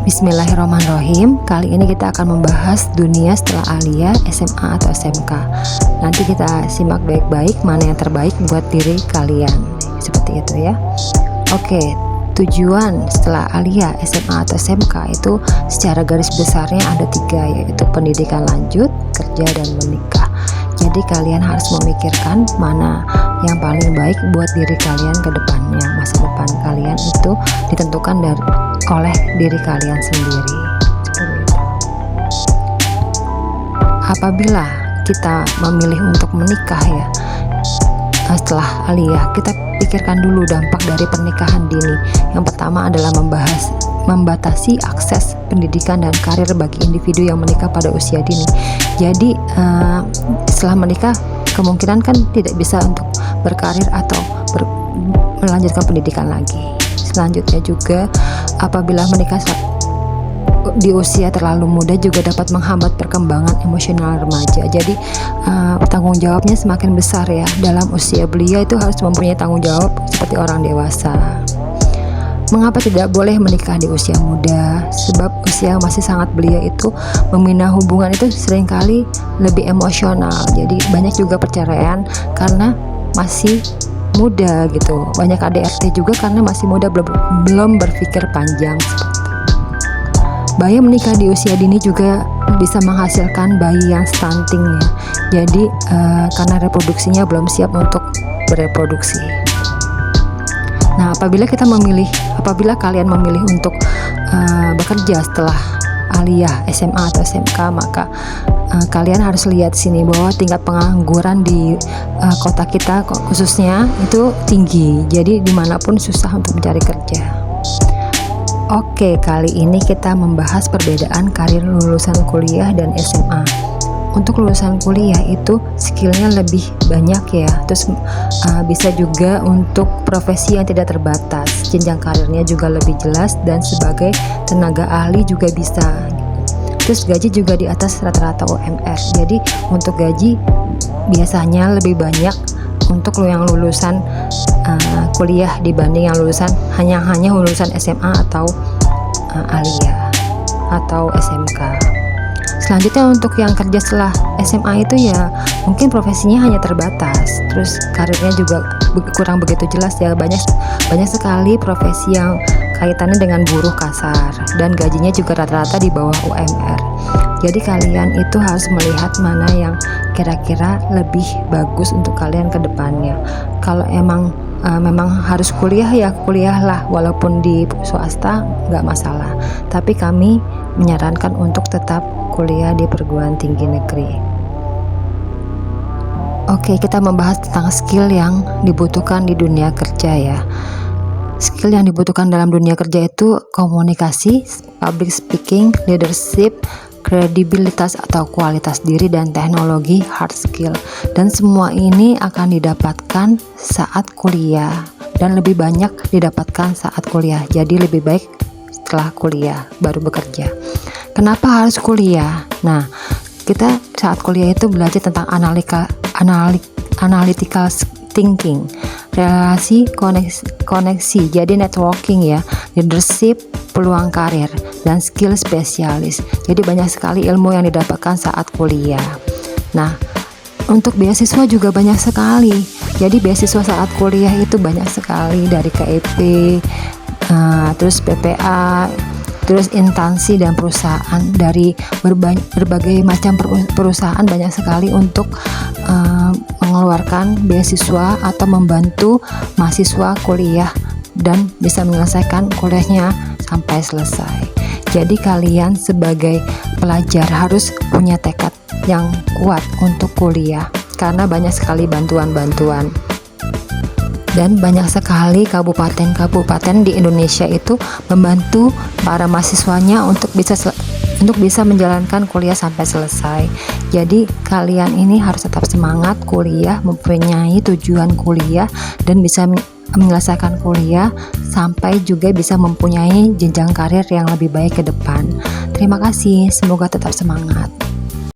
Bismillahirrahmanirrahim. Kali ini kita akan membahas dunia setelah Alia, SMA atau SMK. Nanti kita simak baik-baik mana yang terbaik buat diri kalian. Seperti itu ya. Oke, tujuan setelah Alia, SMA atau SMK itu secara garis besarnya ada 3, yaitu pendidikan lanjut, kerja, dan menikah. Jadi kalian harus memikirkan mana yang paling baik buat diri kalian ke depannya. Masa depan kalian itu ditentukan oleh diri kalian sendiri. Apabila kita memilih untuk menikah ya, setelah Alia, kita pikirkan dulu dampak dari pernikahan dini. Yang pertama adalah membatasi akses pendidikan dan karir bagi individu yang menikah pada usia dini. Jadi setelah menikah kemungkinan kan tidak bisa untuk berkarir atau melanjutkan pendidikan lagi. Selanjutnya juga apabila menikah di usia terlalu muda juga dapat menghambat perkembangan emosional remaja. Jadi tanggung jawabnya semakin besar ya. Dalam usia belia itu harus mempunyai tanggung jawab seperti orang dewasa. Mengapa tidak boleh menikah di usia muda? Sebab usia masih sangat belia itu membina hubungan itu seringkali lebih emosional. Jadi banyak juga perceraian karena masih muda gitu. Banyak ADRT juga karena masih muda, belum berpikir panjang. Bayi menikah di usia dini juga bisa menghasilkan bayi yang stunting ya. Jadi karena reproduksinya belum siap untuk bereproduksi. Nah, apabila kalian memilih untuk bekerja setelah Alia, SMA atau SMK, maka kalian harus lihat sini bahwa tingkat pengangguran di kota kita khususnya itu tinggi. Jadi dimanapun susah untuk mencari kerja. Oke, kali ini kita membahas perbedaan karir lulusan kuliah dan SMA. Untuk lulusan kuliah itu skillnya lebih banyak ya. Terus bisa juga untuk profesi yang tidak terbatas. Jenjang karirnya juga lebih jelas dan sebagai tenaga ahli juga bisa. Terus gaji juga di atas rata-rata UMR. Jadi untuk gaji biasanya lebih banyak untuk yang lulusan kuliah dibanding yang lulusan hanya lulusan SMA atau Alia atau SMK. Selanjutnya untuk yang kerja setelah SMA itu ya mungkin profesinya hanya terbatas, terus karirnya juga kurang begitu jelas ya. Banyak sekali profesi yang kaitannya dengan buruh kasar dan gajinya juga rata-rata di bawah UMR. Jadi kalian itu harus melihat mana yang kira-kira lebih bagus untuk kalian ke depannya. Kalau memang harus kuliah ya kuliahlah, walaupun di swasta nggak masalah. Tapi kami menyarankan untuk tetap kuliah di perguruan tinggi negeri. Oke, kita membahas tentang skill yang dibutuhkan di dunia kerja ya. Skill yang dibutuhkan dalam dunia kerja itu komunikasi, public speaking, leadership, kredibilitas atau kualitas diri, dan teknologi hard skill. Dan semua ini akan didapatkan saat kuliah dan lebih banyak didapatkan saat kuliah. Jadi lebih baik setelah kuliah baru bekerja. Kenapa harus kuliah? Nah, kita saat kuliah itu belajar tentang analytical thinking, relasi, koneksi, jadi networking ya, leadership, peluang karir, dan skill spesialis. Jadi banyak sekali ilmu yang didapatkan saat kuliah. Nah, untuk beasiswa juga banyak sekali. Jadi beasiswa saat kuliah itu banyak sekali, dari KEP, terus PPA, terus instansi dan perusahaan, dari berbagai macam perusahaan banyak sekali untuk mengeluarkan beasiswa atau membantu mahasiswa kuliah dan bisa menyelesaikan kuliahnya sampai selesai. Jadi kalian sebagai pelajar harus punya tekad yang kuat untuk kuliah karena banyak sekali bantuan-bantuan. Dan banyak sekali kabupaten-kabupaten di Indonesia itu membantu para mahasiswanya untuk bisa menjalankan kuliah sampai selesai. Jadi kalian ini harus tetap semangat kuliah, mempunyai tujuan kuliah dan bisa menyelesaikan kuliah sampai juga bisa mempunyai jenjang karir yang lebih baik ke depan. Terima kasih, semoga tetap semangat.